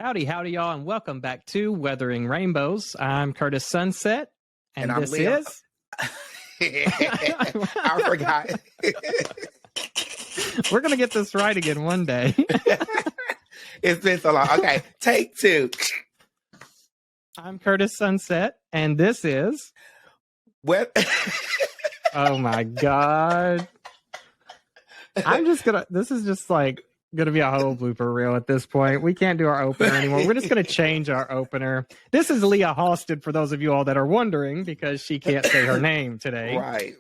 Howdy, y'all, and welcome back to Weathering Rainbows. I'm Kurtis Sunset, and I'm this Leah. is... I forgot. We're going to get this right again one day. It's been so long. Okay, take two. I'm Kurtis Sunset, and this is... What? Oh, my God. This is just like... going to be a whole blooper reel at this point. We can't do our opener anymore. We're just going to change our opener. This is Leah Halston, for those of you all that are wondering, because she can't say her name today. Right.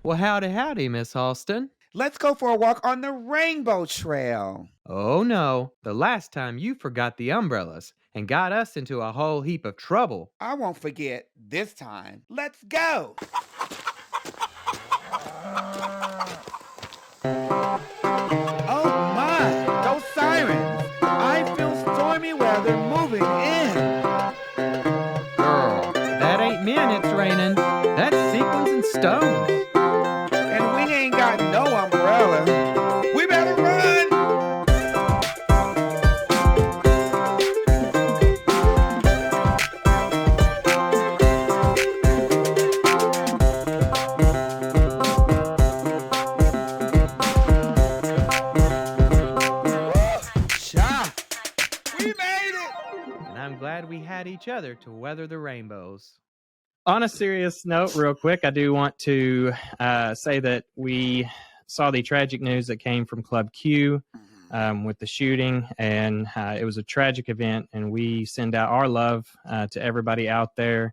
Well, howdy, Miss Halston. Let's go for a walk on the Rainbow Trail. Oh, no. The last time you forgot the umbrellas and got us into a whole heap of trouble. I won't forget this time. Let's go. Oh my, those sirens. I feel stormy weather moving in. Girl, that ain't men it's raining. That's sequins and stones. And we ain't got no umbrella. We better run. Glad we had each other to weather the rainbows. On a serious note, real quick, I do want to say that we saw the tragic news that came from Club Q with the shooting, and it was a tragic event, and we send out our love to everybody out there.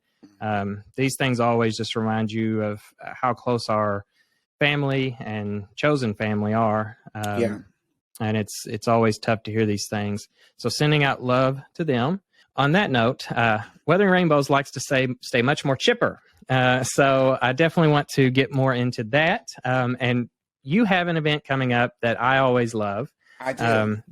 These things always just remind you of how close our family and chosen family are. And it's always tough to hear these things. So sending out love to them. On that note, Weathering Rainbows likes to stay much more chipper. So I definitely want to get more into that. And you have an event coming up that I always love. I do.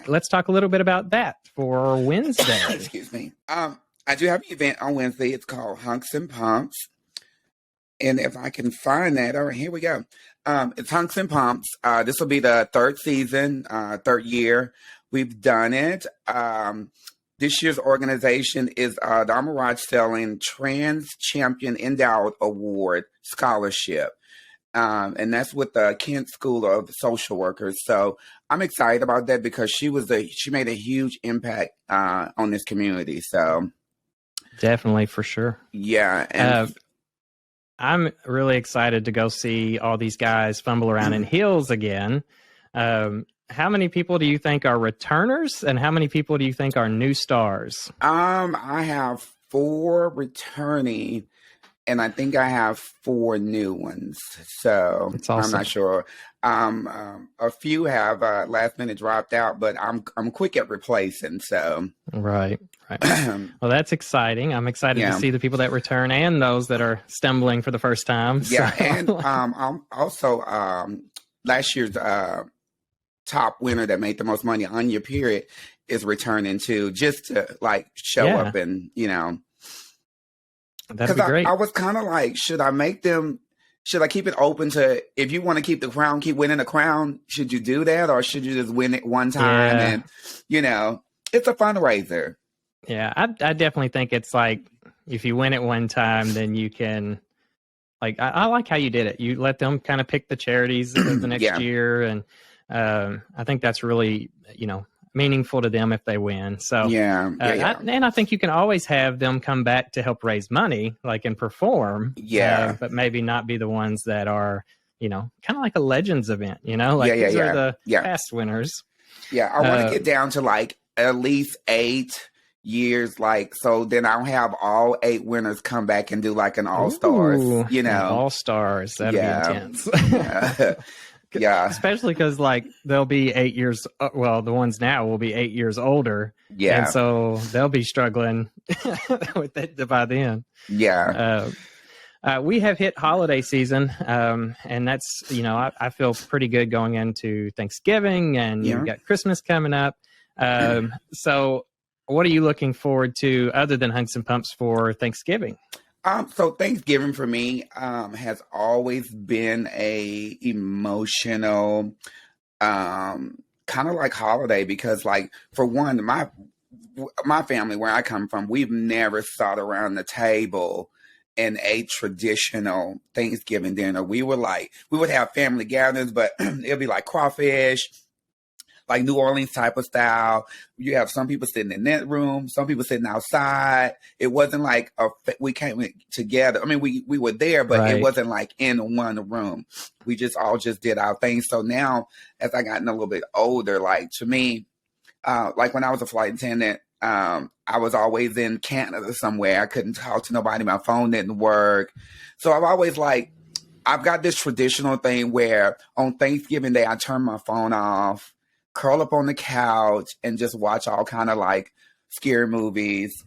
Let's talk a little bit about that for Wednesday. Excuse me. I do have an event on Wednesday. It's called Hunks and Pumps. And if I can find that, all right, here we go. It's Hunks and Pumps. This will be the third season, third year we've done it. This year's organization is the Armorage Selling Trans Champion Endowed Award Scholarship. And that's with the Kent School of Social Workers. So I'm excited about that because she made a huge impact on this community. So definitely, for sure. Yeah. And I'm really excited to go see all these guys fumble around in heels again. How many people do you think are returners, and how many people do you think are new stars? I have 4 returning, and I think I have 4 new ones. So awesome. I'm not sure. A few have last minute dropped out, but I'm quick at replacing. So right. Well, that's exciting. I'm excited to see the people that return and those that are stumbling for the first time. Yeah, so. And I'm also last year's top winner that made the most money on your period is returning too, just to like show up and that'd be great. I was kind of like, should I keep it open to, if you want to keep the crown, keep winning the crown, should you do that, or should you just win it one time? And it's a fundraiser. Yeah, I definitely think it's like, if you win it one time, then you can, like, I like how you did it. You let them kind of pick the charities the next year, and I think that's really, meaningful to them if they win. So and I think you can always have them come back to help raise money, like, and perform. But maybe not be the ones that are, kind of like a Legends event. These are the past winners. Yeah, I want to get down to like at least 8 years, like, so then I'll have all 8 winners come back and do like an all-stars. All-stars. That'd be intense. Yeah, especially because like they'll be 8 years. Well, the ones now will be 8 years older. Yeah, and so they'll be struggling with it by then. Yeah. We have hit holiday season, and that's I feel pretty good going into Thanksgiving, and you've got Christmas coming up. So, what are you looking forward to other than Hunks and Pumps for Thanksgiving? So Thanksgiving for me has always been a emotional kind of like holiday because, like, for one, my family where I come from, we've never sat around the table and ate traditional Thanksgiving dinner. We would have family gatherings, but it'd be like crawfish, like New Orleans type of style. You have some people sitting in that room, some people sitting outside. It wasn't like we came together. I mean, we were there, but it wasn't like in one room. We just did our thing. So now, as I gotten a little bit older, like to me, like when I was a flight attendant, I was always in Canada somewhere. I couldn't talk to nobody. My phone didn't work. So I've got this traditional thing where on Thanksgiving Day, I turn my phone off, curl up on the couch, and just watch all kind of like scary movies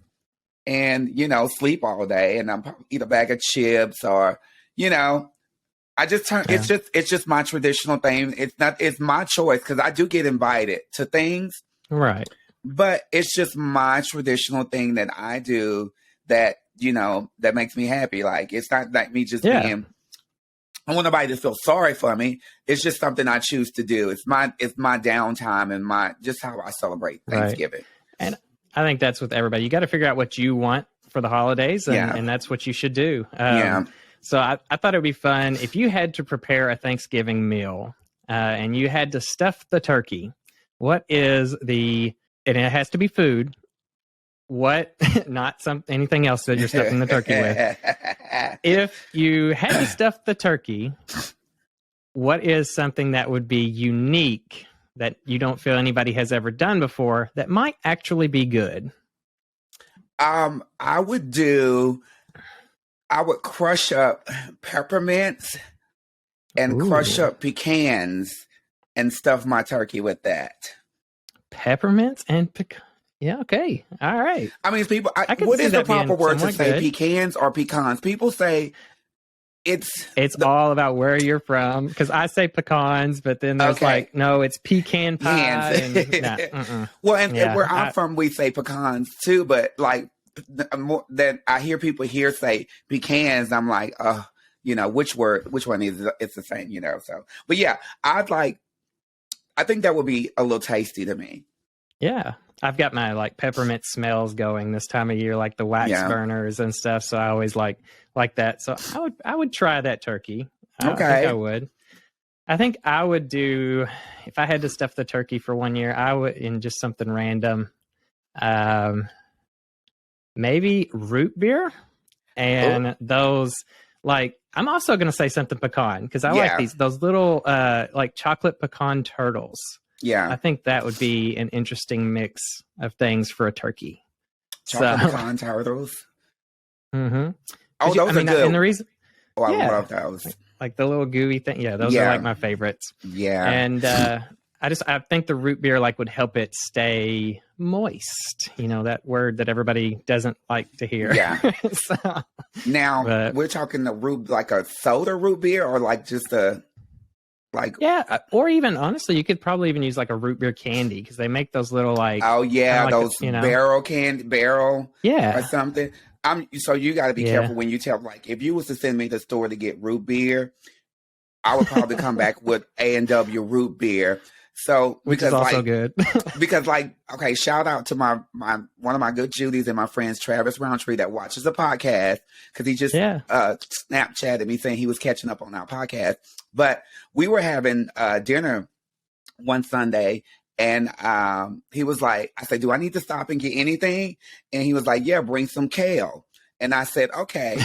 and, sleep all day. And I'm probably eat a bag of chips or, I just turn, it's just my traditional thing. It's my choice because I do get invited to things. Right. But it's just my traditional thing that I do that, that makes me happy. Like, it's not like me just being, I want nobody to feel sorry for me. It's just something I choose to do. It's my downtime and just how I celebrate Thanksgiving. Right. And I think that's with everybody. You got to figure out what you want for the holidays and that's what you should do. So I thought it would be fun if you had to prepare a Thanksgiving meal and you had to stuff the turkey. What is and it has to be food. What, not anything else that you're stuffing the turkey with. If you had to stuff the turkey, what is something that would be unique that you don't feel anybody has ever done before that might actually be good? I would crush up peppermints and crush up pecans and stuff my turkey with that. Peppermints and pecans. Yeah, okay. All right. I mean, people, what is the proper word to say? Good. Pecans or pecans? People say it's all about where you're from. Because I say pecans, but then there's no, it's pecan pie. And, well, and where I'm from, we say pecans too. But like, more that I hear people here say pecans, I'm like, which one is it's the same, So, but yeah, I think that would be a little tasty to me. Yeah. I've got my like peppermint smells going this time of year, like the wax burners and stuff. So I always like that. So I would try that turkey. I think I would. I think I would do, if I had to stuff the turkey for 1 year, I would, in just something random, maybe root beer and those, like, I'm also going to say something pecan because I like those little like chocolate pecan turtles. Yeah. I think that would be an interesting mix of things for a turkey. Chocolate pecan turtles. Mm-hmm. Oh, those are good. And the reason, I love those. Like the little gooey thing. Yeah, those are like my favorites. Yeah. And I think the root beer would help it stay moist. That word that everybody doesn't like to hear. Yeah. Now, we're talking the root, like a soda root beer or like just a... or even honestly, you could probably even use like a root beer candy because they make those little those barrel or something. So you got to be careful when you tell, like, if you was to send me to the store to get root beer, I would probably come back with A&W root beer. So which is also good because shout out to my one of my good Judies and my friends Travis Roundtree that watches the podcast because he just Snapchatted me saying he was catching up on our podcast. But we were having dinner one Sunday and he was like, I said, do I need to stop and get anything? And he was like, yeah, bring some kale. And I said, okay.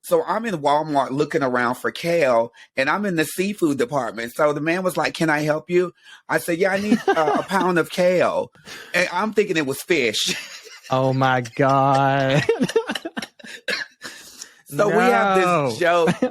So I'm in Walmart looking around for kale and I'm in the seafood department. So the man was like, can I help you? I said, yeah, I need a pound of kale. And I'm thinking it was fish. Oh my God. So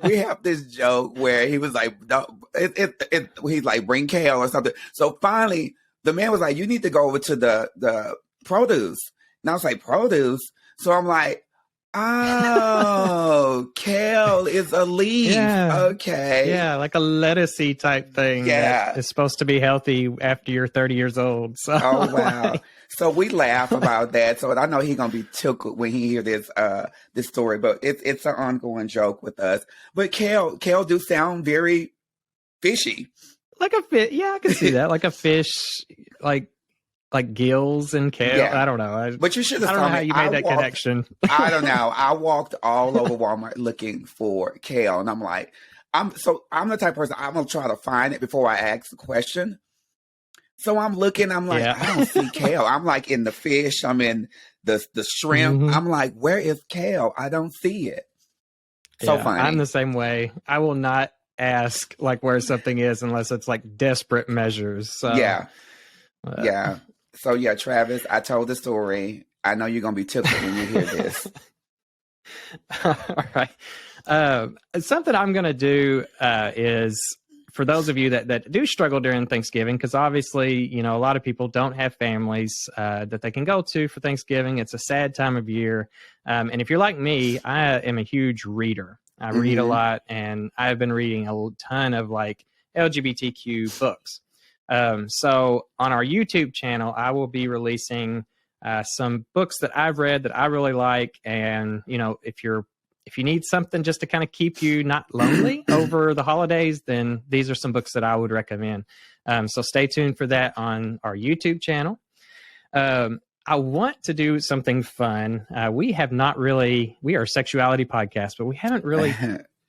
we have this joke where he was like, no, he's like, bring kale or something. So finally the man was like, you need to go over to the produce. And I was like, produce? So I'm like, Oh, kale is a leaf. Yeah. Okay. Yeah, like a lettucey type thing that Yeah. is supposed to be healthy after you're 30 years old. So Oh wow. like, So we laugh about that. So I know he's gonna be tickled when he hear this story, but it's an ongoing joke with us. But kale do sound very fishy. like a fish. Yeah, I can see that. Like a fish, like gills and kale. Yeah. I don't know. But you should have I don't saw know how me. you made that connection. I don't know. I walked all over Walmart looking for kale, and I'm like, I'm the type of person I'm gonna try to find it before I ask the question. So I'm looking, I'm like, Yeah. I don't see kale. I'm like in the fish, I'm in the shrimp. Mhm. I'm like, where is kale? I don't see it. So Yeah, funny. I'm the same way. I will not ask like where something is unless it's like desperate measures. So Yeah. Yeah. So yeah, Travis, I told the story. I know you're gonna be tickled when you hear this. All right. Something I'm going to do is for those of you that do struggle during Thanksgiving, because obviously, you know, a lot of people don't have families that they can go to for Thanksgiving. It's a sad time of year. And if you're like me, I am a huge reader. I read a lot, and I've been reading a ton of like LGBTQ books. So on our YouTube channel, I will be releasing some books that I've read that I really like. And, you know, if you need something just to kind of keep you not lonely over the holidays, then these are some books that I would recommend. So stay tuned for that on our YouTube channel. I want to do something fun. We are a sexuality podcast, but we haven't really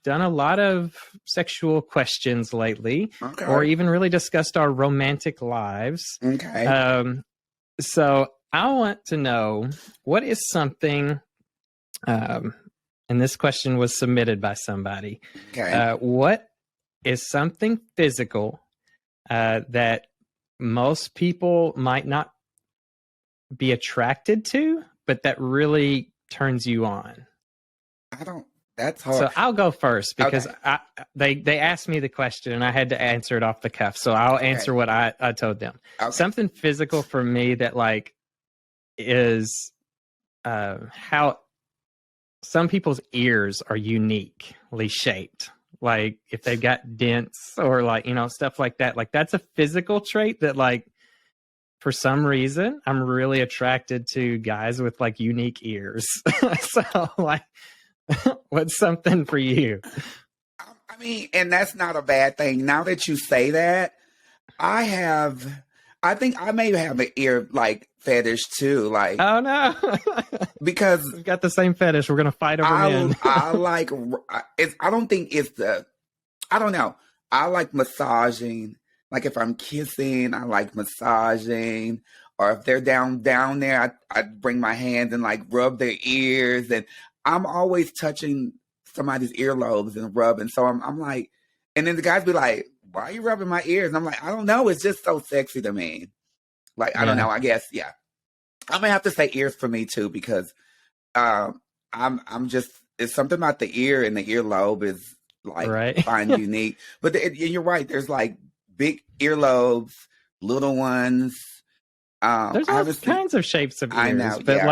done a lot of sexual questions lately, Okay. or even really discussed our romantic lives. Okay. So I want to know, what is something, and this question was submitted by somebody. Okay. What is something physical that most people might not be attracted to, but that really turns you on? That's hard. So I'll go first because Okay. they asked me the question and I had to answer it off the cuff. So I'll answer what I told them. Okay. Something physical for me that like is how some people's ears are uniquely shaped. Like if they've got dents or like, you know, stuff like that. Like that's a physical trait that like for some reason I'm really attracted to guys with like unique ears. So like what's something for you? I mean, and that's not a bad thing. Now that you say that, I think I may have an ear like fetish too. Like, oh no, because we've got the same fetish. We're gonna fight over men. I like. I don't think it's the. I don't know. I like massaging. Like if I'm kissing, I like massaging. Or if they're down there, I bring my hands and like rub their ears, and I'm always touching somebody's earlobes and rubbing. So I'm like, and then the guys be like, "Why are you rubbing my ears?" And I'm like, I don't know. It's just so sexy to me. Like I don't know. I guess I'm gonna have to say ears for me too because I'm just it's something about the ear and the earlobe is like fine unique. But you're right. There's like big earlobes, little ones. There's all kinds of shapes of ears. I know, but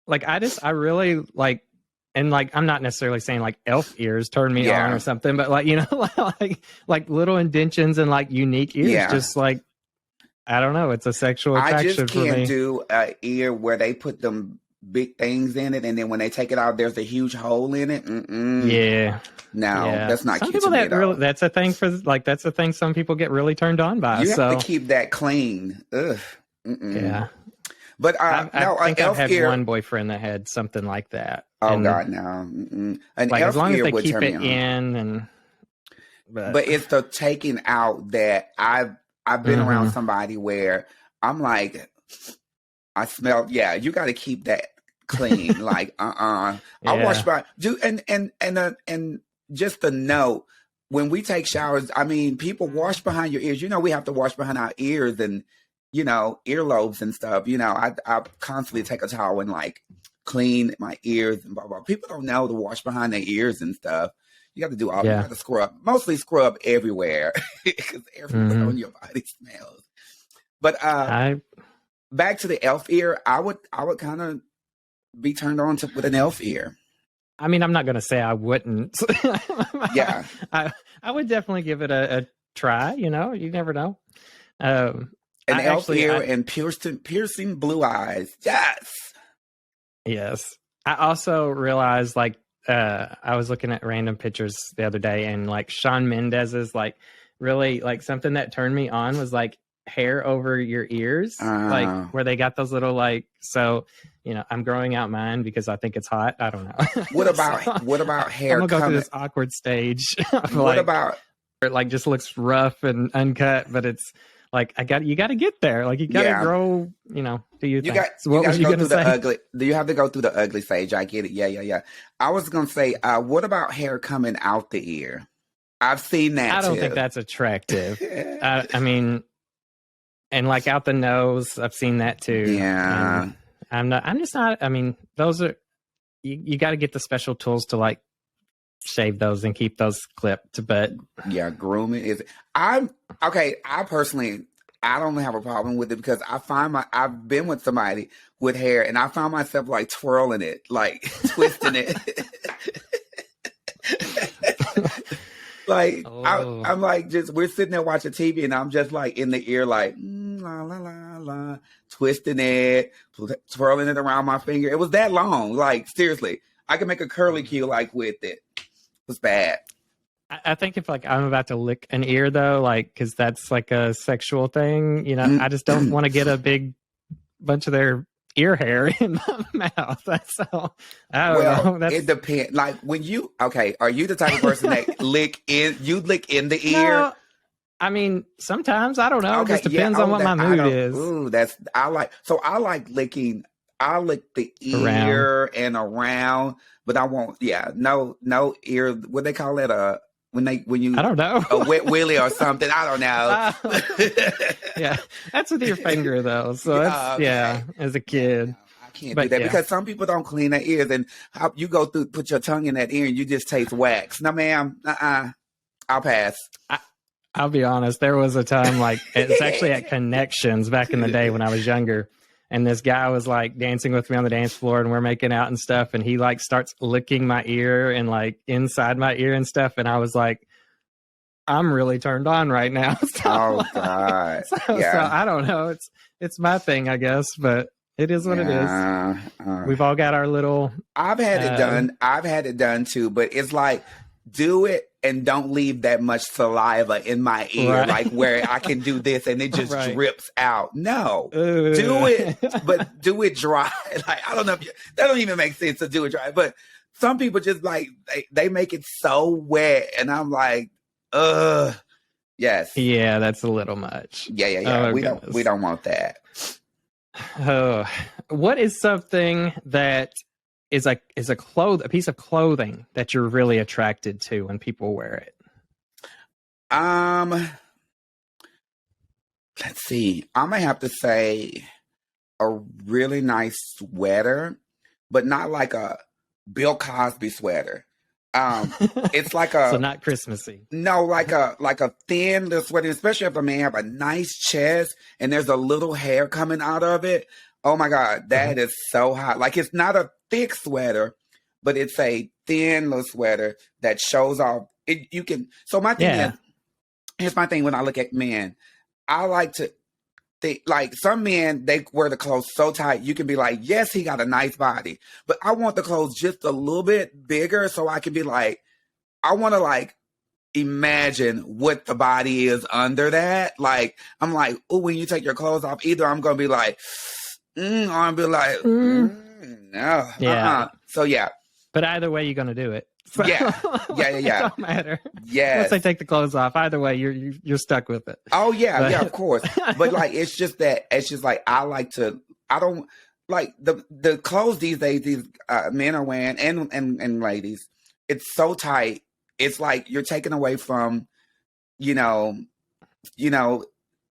like I really like, and like I'm not necessarily saying like elf ears turn me on or something, but like, you know, like little indentions and like unique ears, just like I don't know, it's a sexual attraction for me. I just can't do an ear where they put them big things in it, and then when they take it out, there's a huge hole in it. Yeah. No, that's not some cute people to me that really, that's a thing for like that's a thing some people get really turned on by. You have to keep that clean. Ugh. Yeah. But I think elf I've had ear, one boyfriend that had something like that. Oh God, no! An like elf as long as ear they would keep turn it me on. in, and but it's the taking out that I've been around somebody where I'm like, I smell. Yeah, you got to keep that clean. Like I wash my and just a note. When we take showers, I mean, people wash behind your ears. You know, we have to wash behind our ears and, you know, earlobes and stuff. You know, I constantly take a towel and like clean my ears and blah, blah. People don't know to wash behind their ears and stuff. You got to do all. You got to scrub, mostly scrub everywhere because everywhere on your body smells. But back to the elf ear, I would kind of be turned on to with an elf ear. I mean, I'm not going to say I wouldn't. Yeah. I would definitely give it a try. You know, you never know. An elf ear and piercing blue eyes. Yes. Yes. I also realized, like, I was looking at random pictures the other day, and like Shawn Mendes's, like, really, like, something that turned me on was like hair over your ears, like where they got those little, like, so, you know, I'm growing out mine because I think it's hot. I don't know. What about hair? I'm gonna go through this awkward stage. What like, about it, like, just looks rough and uncut, but it's like you got to get there. Like, you got to grow. You know, do you? So what was you gonna say? Ugly. Do you have to go through the ugly stage? I get it. Yeah. I was gonna say, what about hair coming out the ear? I've seen that. I don't think that's attractive. I mean, and like out the nose, I've seen that too. Yeah. And I'm just not. I mean, those are you got to get the special tools to like shave those and keep those clipped. But yeah, grooming is. I personally, I don't have a problem with it because I've been with somebody with hair and I found myself like twirling it, like twisting it. Like, I'm like, we're sitting there watching TV and I'm just like in the ear, like, la, la, la, la, twisting it, twirling it around my finger. It was that long. Like, seriously, I can make a curly cue like with it. It was bad. I think if like I'm about to lick an ear though, like, cause that's like a sexual thing, you know, I just don't want to get a big bunch of their ear hair in my mouth. That's all. I don't know. It depends. Like when are you the type of person that lick in the ear? No, I mean, sometimes, I don't know. Okay, it just depends on what my mood is. Ooh, I like licking. I lick the ear and around, but I won't. Yeah, no ear. What they call it? When you I don't know, a wet willy or something. I don't know. Yeah, that's with your finger though. So that's as a kid. I can't do that because some people don't clean their ears, and you go through, put your tongue in that ear, and you just taste wax. No, ma'am. I'll pass. I'll be honest. There was a time, like, it's actually at Connections back in the day when I was younger. And this guy was like dancing with me on the dance floor and we're making out and stuff. And he like starts licking my ear and like inside my ear and stuff. And I was like, I'm really turned on right now. Oh God. So I don't know. It's my thing, I guess, but it is what it is. We've all got our little. I've had it done. I've had it done too, but it's like, do it and don't leave that much saliva in my ear, like where I can do this and it just drips out. No, do it, but do it dry. Like, I don't know if that don't even make sense to do it dry, but some people just like, they make it so wet and I'm like, yes. Yeah, that's a little much. Yeah. Oh, we don't want that. Oh, what is something that is a piece of clothing that you're really attracted to when people wear it? Let's see. I'm gonna have to say a really nice sweater, but not like a Bill Cosby sweater. It's like so not Christmassy. No, like a thin little sweater, especially if a man have a nice chest and there's a little hair coming out of it. Oh my God, that is so hot. Like, it's not a thick sweater, but it's a thin little sweater that shows off. So my thing is, here's my thing when I look at men. I like to think, like, some men, they wear the clothes so tight, you can be like, yes, he got a nice body. But I want the clothes just a little bit bigger so I can be like, I want to like imagine what the body is under that. Like, I'm like, oh, when you take your clothes off, either I'm going to be like, or I'm be like, no. Yeah. So yeah. But either way, you're gonna do it. So, yeah. It don't matter. Yeah. Once they take the clothes off, either way, you're stuck with it. Oh yeah, yeah, of course. But like, it's just like I don't like the clothes these days. These men are wearing and ladies. It's so tight. It's like you're taking away from,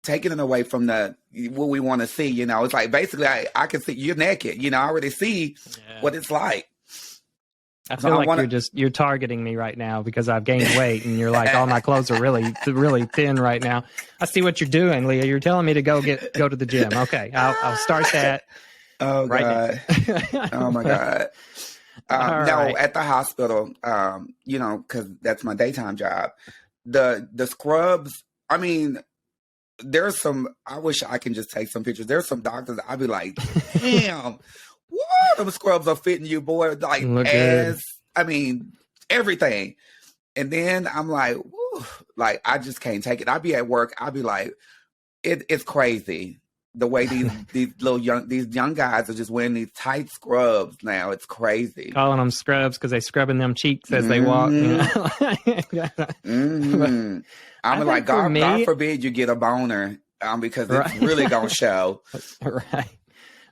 taking it away from what we want to see. It's like basically I can see you're naked. I already see what it's like. I feel like you're targeting me right now because I've gained weight and you're like, all my clothes are really, really thin right now. I see what you're doing, Leah. You're telling me to go to the gym. Okay. I'll start that. Oh right God. now. Oh my God. All No, right. at the hospital, because that's my daytime job. The scrubs. I mean, there's some. I wish I can just take some pictures. There's some doctors. I'd be like, damn, what them scrubs are fitting you, boy. Like Look good. as I mean, everything. And then I'm like, whew, like I just can't take it. I'd be at work. I'd be like, it's crazy the way these young guys are just wearing these tight scrubs now. It's crazy. Calling them scrubs because they scrubbing them cheeks as they walk. You Hmm. know? But Hmm. I I'm like, think for God me, forbid you get a boner, because it's right, really gonna show. right.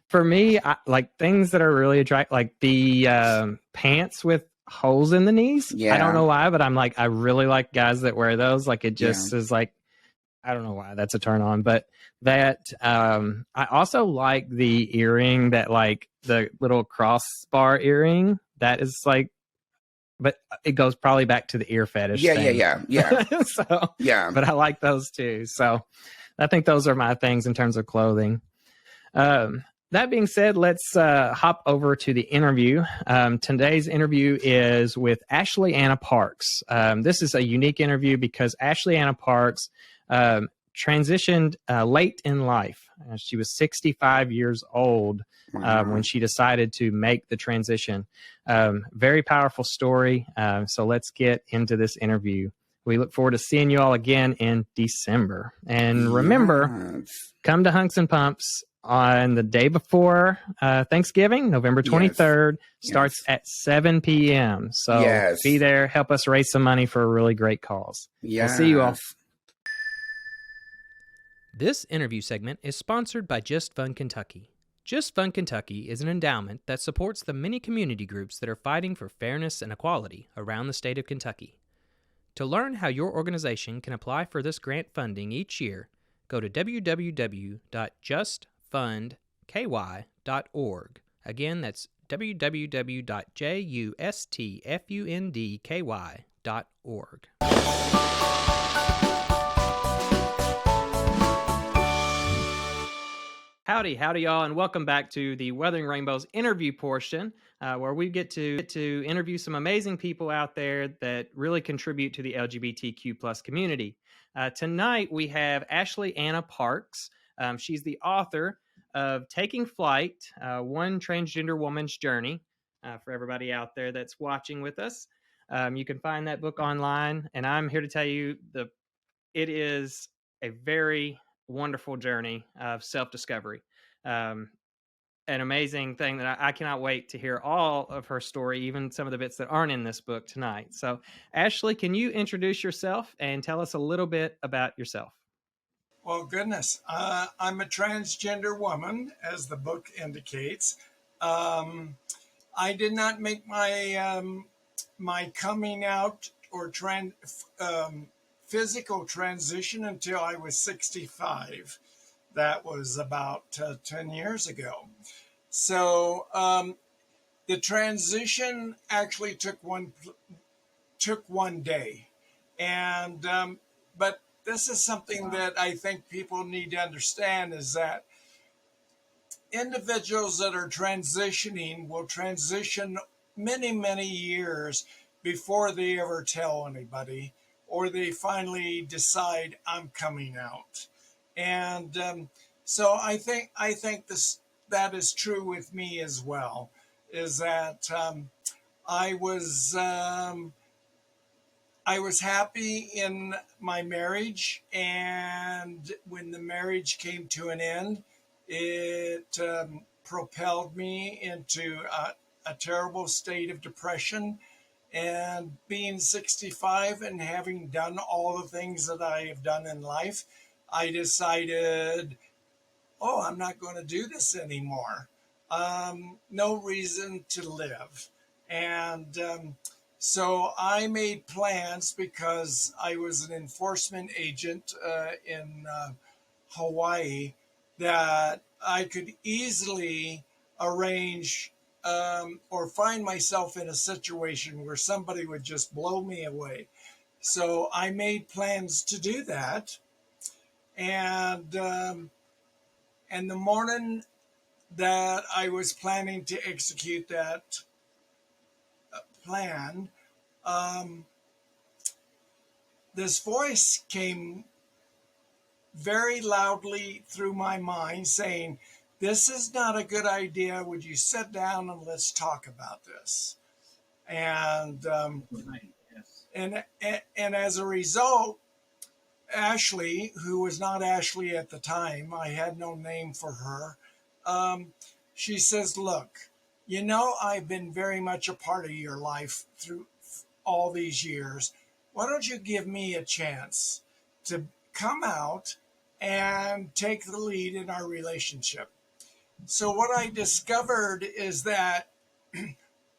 For me, like things that are really attractive, like the pants with holes in the knees. I don't Yeah, know why, but I'm like, I really like guys that wear those. Like it yeah. just is like, I don't know why that's a turn on, but that I also like the earring that like the little crossbar earring that is like, but it goes probably back to the ear fetish Yeah, yeah, thing. yeah, yeah, So, yeah. but I like those too. So I think those are my things in terms of clothing. That being said, let's hop over to the interview. Today's interview is with Ashley Anna Parks. This is a unique interview because Ashley Anna Parks transitioned late in life. She was 65 years old Wow. when she decided to make the transition. Very powerful story. So let's get into this interview. We look forward to seeing you all again in December. And remember, Yes, come to Hunks and Pumps on the day before Thanksgiving, November yes, 23rd. yes, Starts at 7 p.m. So yes, be there. Help us raise some money for a really great cause. We'll see you all. yes. This interview segment is sponsored by Just Fun Kentucky. Just Fun Kentucky is an endowment that supports the many community groups that are fighting for fairness and equality around the state of Kentucky. To learn how your organization can apply for this grant funding each year, go to www.justfundky.org. Again, that's www.justfundky.org. Howdy, y'all, and welcome back to the Weathering Rainbows interview portion, where we get to interview some amazing people out there that really contribute to the LGBTQ plus community. Tonight, we have Ashley Anna Parks. She's the author of Taking Flight, One Transgender Woman's Journey, for everybody out there that's watching with us. You can find that book online, and I'm here to tell you it is a very wonderful journey of self-discovery. An amazing thing that I cannot wait to hear all of her story, even some of the bits that aren't in this book tonight. So, Ashley, can you introduce yourself and tell us a little bit about yourself? Well, goodness, I'm a transgender woman, as the book indicates. I did not make my coming out or physical transition until I was 65. That was about 10 years ago. So the transition actually took one day, and but this is something that I think people need to understand, is that individuals that are transitioning will transition many, many years before they ever tell anybody, or they finally decide I'm coming out. And so I think that is true with me as well. Is that I was I was happy in my marriage, and when the marriage came to an end, it propelled me into a terrible state of depression. And being 65 and having done all the things that I have done in life, I decided, oh, I'm not going to do this anymore. No reason to live. And so I made plans, because I was an enforcement agent in Hawaii, that I could easily arrange or find myself in a situation where somebody would just blow me away. So I made plans to do that. And the morning that I was planning to execute that plan, um, this voice came very loudly through my mind saying, "This is not a good idea. Would you sit down and let's talk about this?" And and as a result, Ashley, who was not Ashley at the time, I had no name for her. She says, "Look, you know, I've been very much a part of your life through all these years. Why don't you give me a chance to come out and take the lead in our relationship?" So, what I discovered is that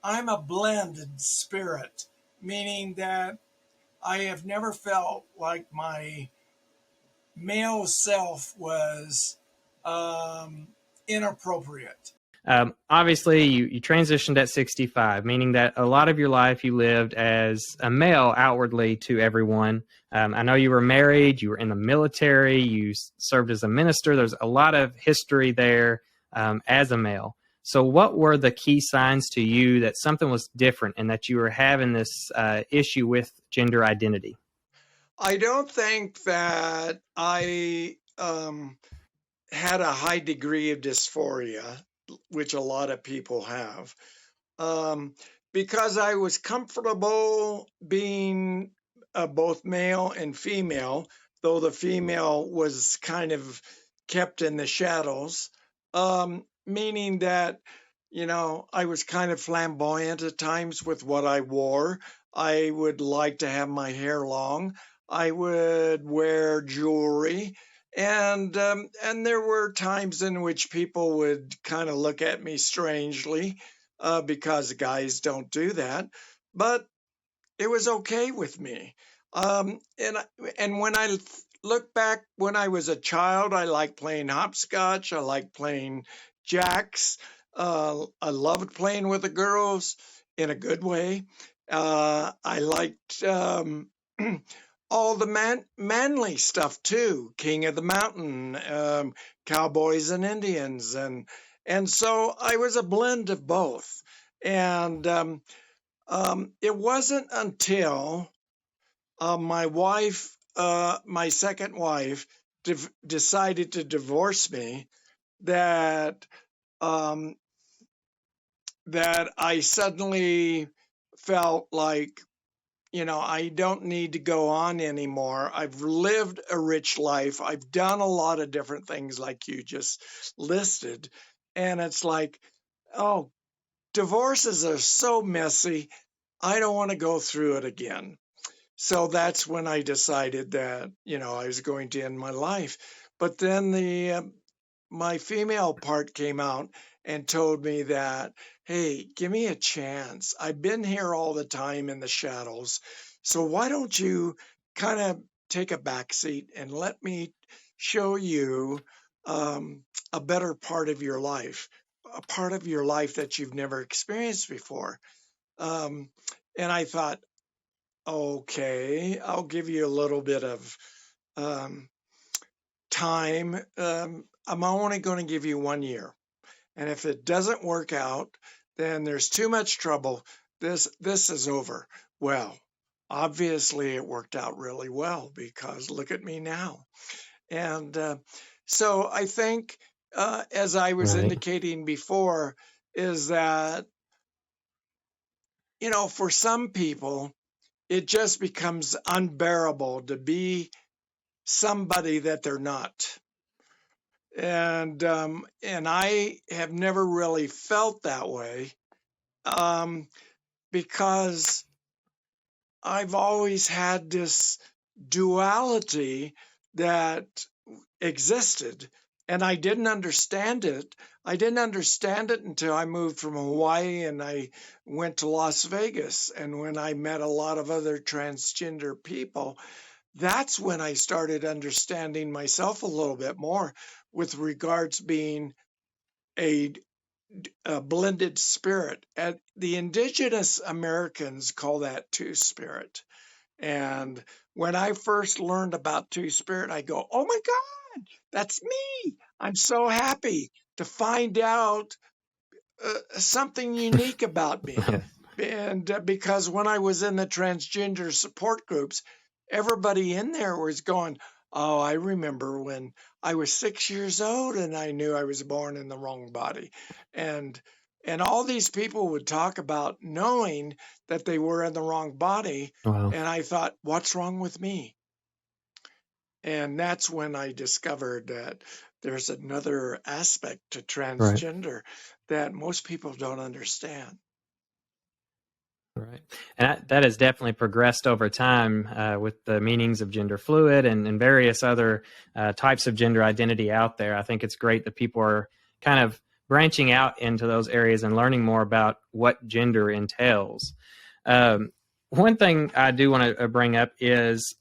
I'm a blended spirit, meaning that I have never felt like my male self was inappropriate. Obviously, you transitioned at 65, meaning that a lot of your life you lived as a male outwardly to everyone. I know you were married, you were in the military, you served as a minister. There's a lot of history there as a male. So, what were the key signs to you that something was different and that you were having this issue with gender identity? I don't think that I had a high degree of dysphoria, which a lot of people have, um, because I was comfortable being both male and female, though the female was kind of kept in the shadows, meaning that, you know, I was kind of flamboyant at times with what I wore. I would like to have my hair long. I would wear jewelry, and there were times in which people would kind of look at me strangely because guys don't do that. But it was okay with me. And when I look back, when I was a child, I liked playing hopscotch. I liked playing jacks. I loved playing with the girls in a good way. I liked all the manly stuff too, King of the Mountain, cowboys and Indians, and so I was a blend of both. And it wasn't until my wife, my second wife, decided to divorce me that um, that I suddenly felt like, you know, I don't need to go on anymore. I've lived a rich life. I've done a lot of different things like you just listed. And it's like, oh, divorces are so messy. I don't want to go through it again. So that's when I decided that, you know, I was going to end my life. But then my female part came out and told me that, hey, give me a chance. I've been here all the time in the shadows. So why don't you kind of take a back seat and let me show you a better part of your life, a part of your life that you've never experienced before. Um, and I thought, okay, I'll give you a little bit of um, time. I'm only going to give you 1 year. And if it doesn't work out, then there's too much trouble. This is over. Well, obviously it worked out really well because look at me now. And so I think, as I was Right. indicating before, is that, you know, for some people, it just becomes unbearable to be somebody that they're not. And I have never really felt that way because I've always had this duality that existed, and I didn't understand it. I didn't understand it until I moved from Hawaii and I went to Las Vegas. And when I met a lot of other transgender people, that's when I started understanding myself a little bit more with regards being a, a blended spirit. And the indigenous Americans call that two spirit. And when I first learned about two spirit, I go, oh my God, that's me. I'm so happy. to find out something unique about me. And because when I was in the transgender support groups, everybody in there was going, oh, I remember when I was 6 years old and I knew I was born in the wrong body. And all these people would talk about knowing that they were in the wrong body. Wow. And I thought, what's wrong with me? And that's when I discovered that there's another aspect to transgender that most people don't understand. Right. And that has definitely progressed over time with the meanings of gender fluid and various other types of gender identity out there. I think it's great that people are kind of branching out into those areas and learning more about what gender entails. One thing I do want to bring up is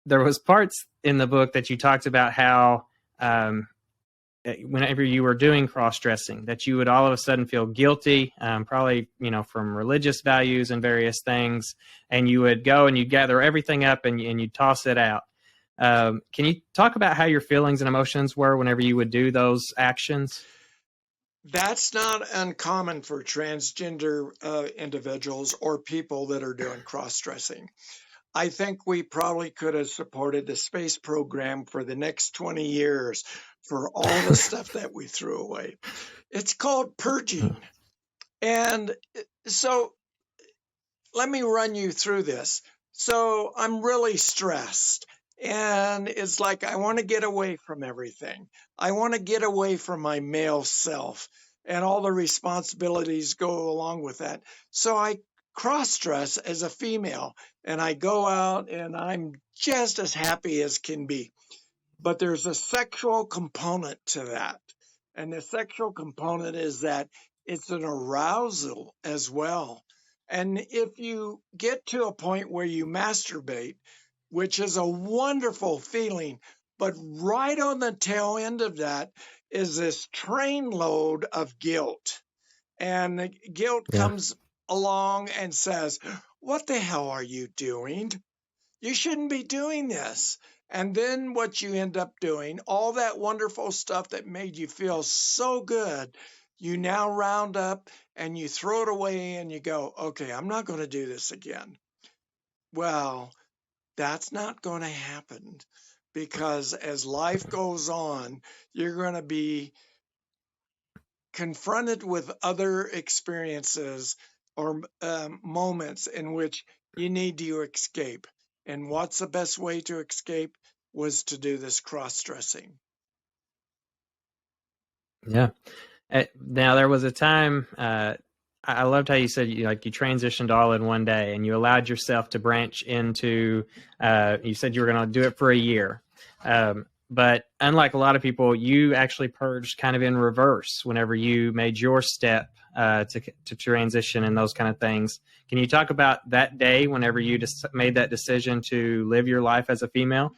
there was parts in the book that you talked about how whenever you were doing cross-dressing, that you would all of a sudden feel guilty, probably, from religious values and various things, and you would go and you'd gather everything up and you'd toss it out. Can you talk about how your feelings and emotions were whenever you would do those actions? That's not uncommon for transgender individuals or people that are doing cross-dressing. I think we probably could have supported the space program for the next 20 years for all the stuff that we threw away. It's called purging. And so let me run you through this. So I'm really stressed. And it's like, I want to get away from everything. I want to get away from my male self and all the responsibilities go along with that. So I cross dress as a female and I go out and I'm just as happy as can be. But there's a sexual component to that. And the sexual component is that it's an arousal as well. And if you get to a point where you masturbate, which is a wonderful feeling, but right on the tail end of that is this train load of guilt. And the guilt comes along and says, what the hell are you doing? You shouldn't be doing this. And then what you end up doing, all that wonderful stuff that made you feel so good, you now round up and you throw it away and you go, okay, I'm not going to do this again. Well, that's not going to happen because as life goes on, you're going to be confronted with other experiences or moments in which you need to escape. And what's the best way to escape was to do this cross-dressing. Yeah. Now there was a time, I loved how you said you transitioned all in one day and you allowed yourself to branch into, you said you were going to do it for a year. But unlike a lot of people, you actually purged kind of in reverse whenever you made your step to transition and those kind of things. Can you talk about that day whenever you just made that decision to live your life as a female?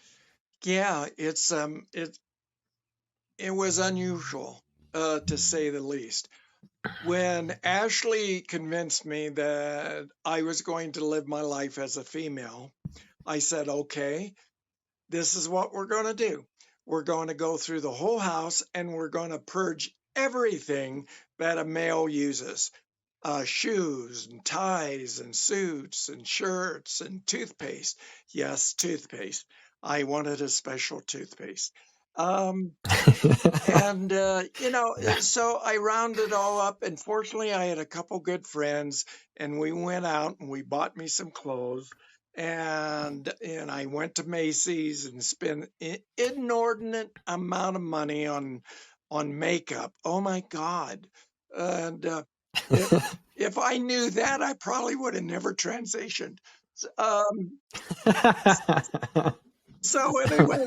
Yeah, it was unusual, to say the least. When Ashley convinced me that I was going to live my life as a female, I said, okay, this is what we're going to do. We're going to go through the whole house and we're going to purge everything that a male uses. Shoes and ties and suits and shirts and toothpaste. Yes, toothpaste. I wanted a special toothpaste. So I rounded it all up. And fortunately, I had a couple good friends and we went out and we bought me some clothes. And I went to Macy's and spent an inordinate amount of money on makeup. Oh my God. And if I knew that, I probably would have never transitioned. So anyway,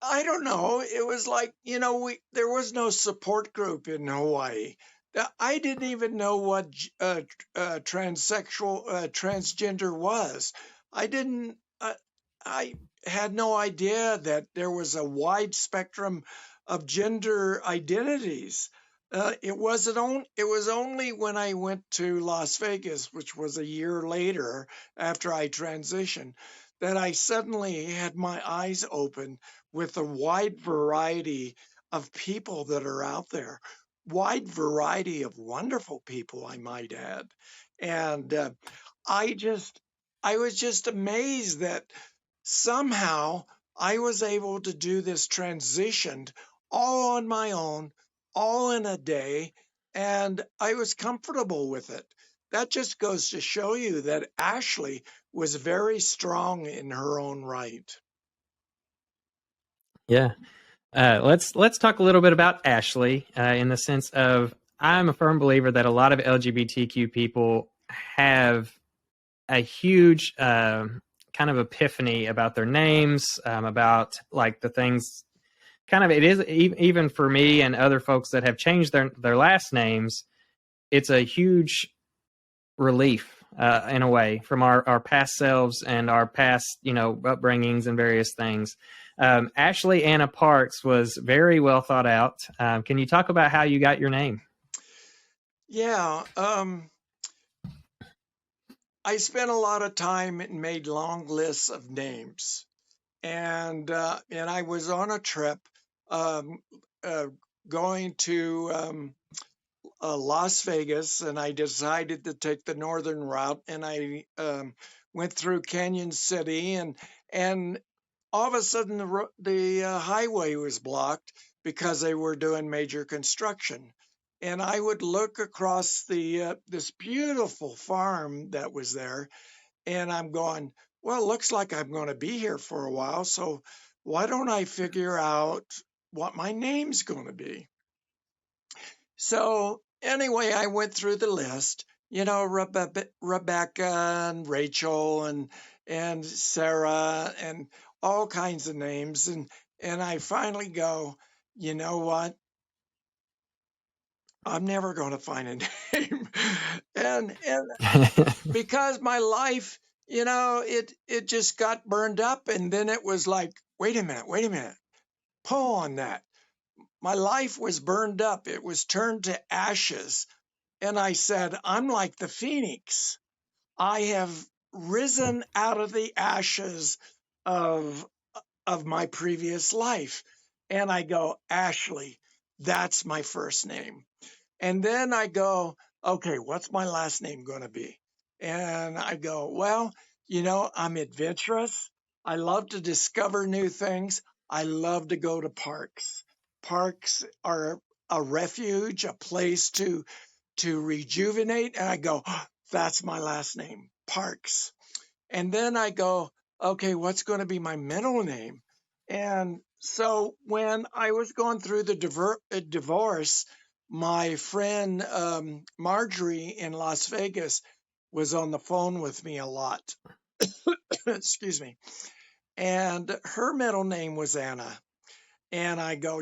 I don't know. It was like, there was no support group in Hawaii. I didn't even know what transgender was. I had no idea that there was a wide spectrum of gender identities. It was only when I went to Las Vegas, which was a year later after I transitioned, that I suddenly had my eyes open with a wide variety of people that are out there. Wide variety of wonderful people, I might add. And I just, I was just amazed that somehow I was able to do this transition all on my own, all in a day, and I was comfortable with it. That just goes to show you that Ashley was very strong in her own right. Yeah. Let's talk a little bit about Ashley in the sense of I'm a firm believer that a lot of LGBTQ people have a huge kind of epiphany about their names, about like the things. Kind of, it is even for me and other folks that have changed their last names. It's a huge relief in a way from our past selves and our past upbringings and various things. Ashley Anna Parks was very well thought out. Can you talk about how you got your name? Yeah, I spent a lot of time and made long lists of names, and I was on a trip um, uh, going to Las Vegas, and I decided to take the northern route, and I went through Canyon City, and all of a sudden the highway was blocked because they were doing major construction. And I would look across the this beautiful farm that was there, and I'm going, well, it looks like I'm going to be here for a while, so why don't I figure out what my name's going to be? So anyway, I went through the list, Rebecca and Rachel and Sarah and all kinds of names, and I finally go, you know what? I'm never going to find a name, and because my life, it just got burned up, and then it was like, wait a minute, pull on that. My life was burned up. It was turned to ashes. And I said, I'm like the phoenix. I have risen out of the ashes of, of my previous life. And I go, Ashley, that's my first name. And then I go, okay, what's my last name going to be? And I go, well, I'm adventurous. I love to discover new things. I love to go to parks. Parks are a refuge, a place to rejuvenate. And I go, oh, that's my last name, Parks. And then I go, okay, what's going to be my middle name? And so when I was going through the divorce, my friend Marjorie in Las Vegas was on the phone with me a lot. Excuse me. And her middle name was Anna. And I go,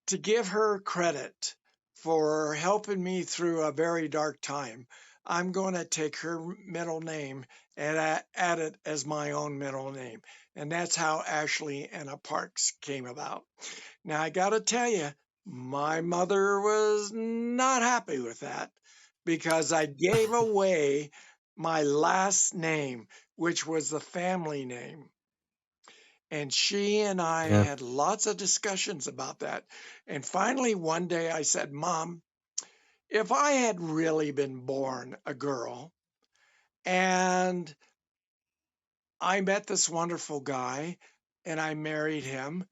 to give her credit for helping me through a very dark time, I'm going to take her middle name and add it as my own middle name. And that's how Ashley Anna Parks came about. Now, I got to tell you, my mother was not happy with that because I gave away my last name, which was the family name. And she and I Yeah. had lots of discussions about that. And finally, one day I said, Mom, if I had really been born a girl and I met this wonderful guy and I married him,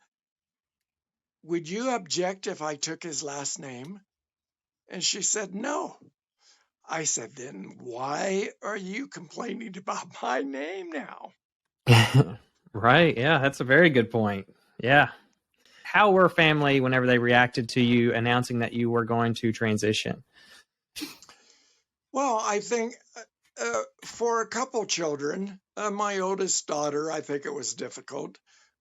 would you object if I took his last name? And she said, no. I said, then why are you complaining about my name now? Right. Yeah, that's a very good point. Yeah. How were family whenever they reacted to you announcing that you were going to transition? Well, I think for a couple children, my oldest daughter, I think it was difficult.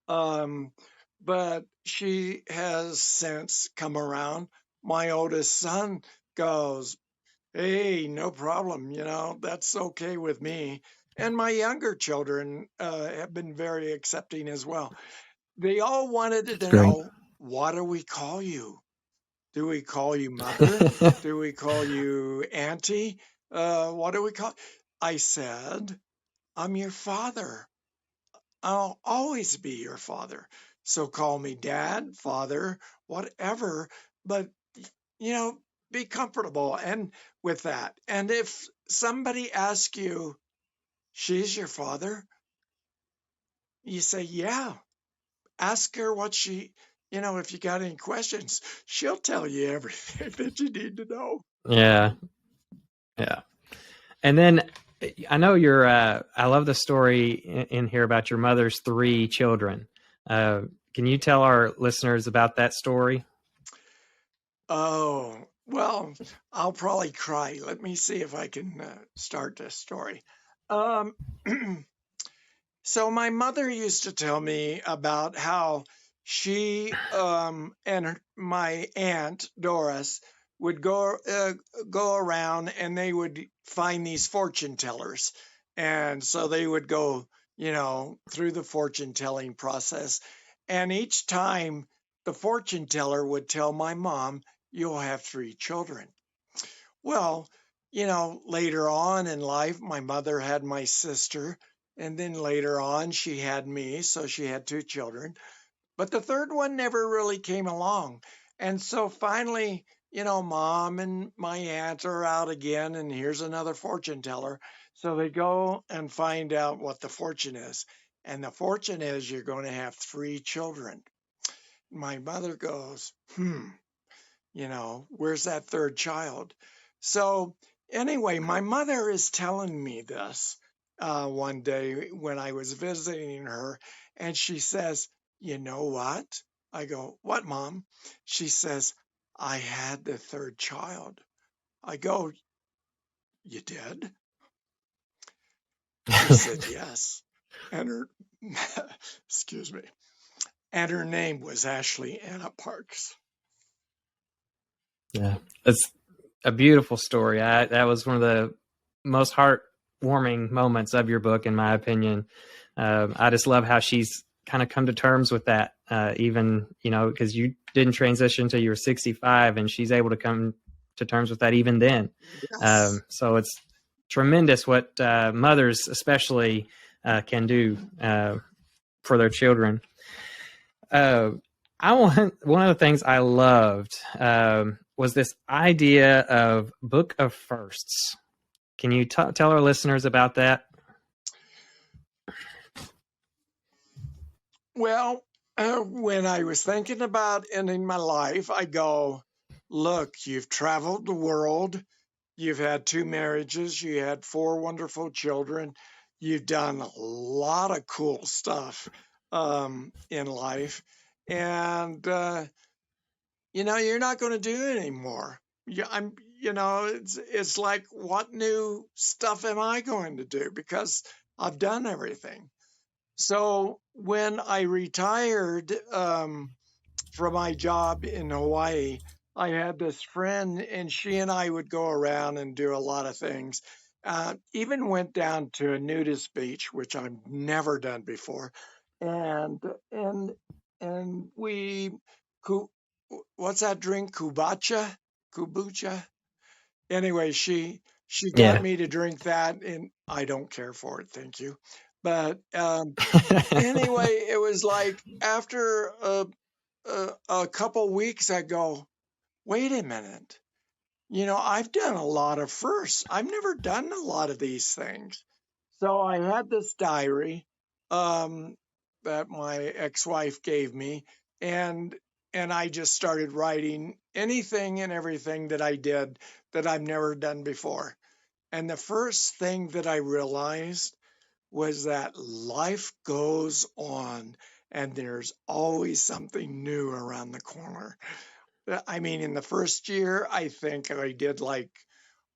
But she has since come around. My oldest son goes, hey, no problem. That's okay with me. And my younger children have been very accepting as well. They all wanted That's to great. know, what do we call you? Do we call you mother? Do we call you auntie? What do we call? I said, I'm your father. I'll always be your father. So call me dad, father, whatever. But, be comfortable and with that. And if somebody asks you, she's your father, you say, yeah. Ask her what if you got any questions, she'll tell you everything that you need to know. Yeah. Yeah. And then I know I love the story in here about your mother's 3 children. Can you tell our listeners about that story? Oh, well, I'll probably cry. Let me see if I can start this story. Um, so my mother used to tell me about how she and my aunt Doris would go around and they would find these fortune tellers, and so they would go, through the fortune telling process, and each time the fortune teller would tell my mom, "You'll have 3 children." Well, later on in life, my mother had my sister, and then later on, she had me. So she had 2 children. But the third one never really came along. And so finally, mom and my aunt are out again, and here's another fortune teller. So they go and find out what the fortune is. And the fortune is you're going to have 3 children. My mother goes, where's that third child? So anyway, my mother is telling me this one day when I was visiting her, and she says, "You know what?" I go, "What, Mom?" She says, "I had the third child." I go, "You did?" She said, "Yes." And her, excuse me, and her name was Ashley Anna Parks. Yeah, it's a beautiful story. That was one of the most heartwarming moments of your book, in my opinion. I just love how she's kind of come to terms with that, even, because you didn't transition until you were 65, and she's able to come to terms with that even then. Yes. So it's tremendous what mothers especially can do for their children. One of the things I loved was this idea of book of firsts. Can you tell our listeners about that? Well, when I was thinking about ending my life, I go, look, you've traveled the world. You've had 2 marriages. You had 4 wonderful children. You've done a lot of cool stuff in life. And, you're not going to do it anymore. It's like, what new stuff am I going to do? Because I've done everything. So when I retired from my job in Hawaii, I had this friend, and she and I would go around and do a lot of things. Even went down to a nudist beach, which I've never done before, and and and we, what's that drink? Kombucha. Anyway, she got Yeah. me to drink that, and I don't care for it, thank you. But anyway, it was like after a couple weeks, I go, wait a minute. I've done a lot of firsts. I've never done a lot of these things. So I had this diary um, that my ex-wife gave me, and I just started writing anything and everything that I did that I've never done before. And the first thing that I realized was that life goes on and there's always something new around the corner. I mean, in the first year, I think I did like,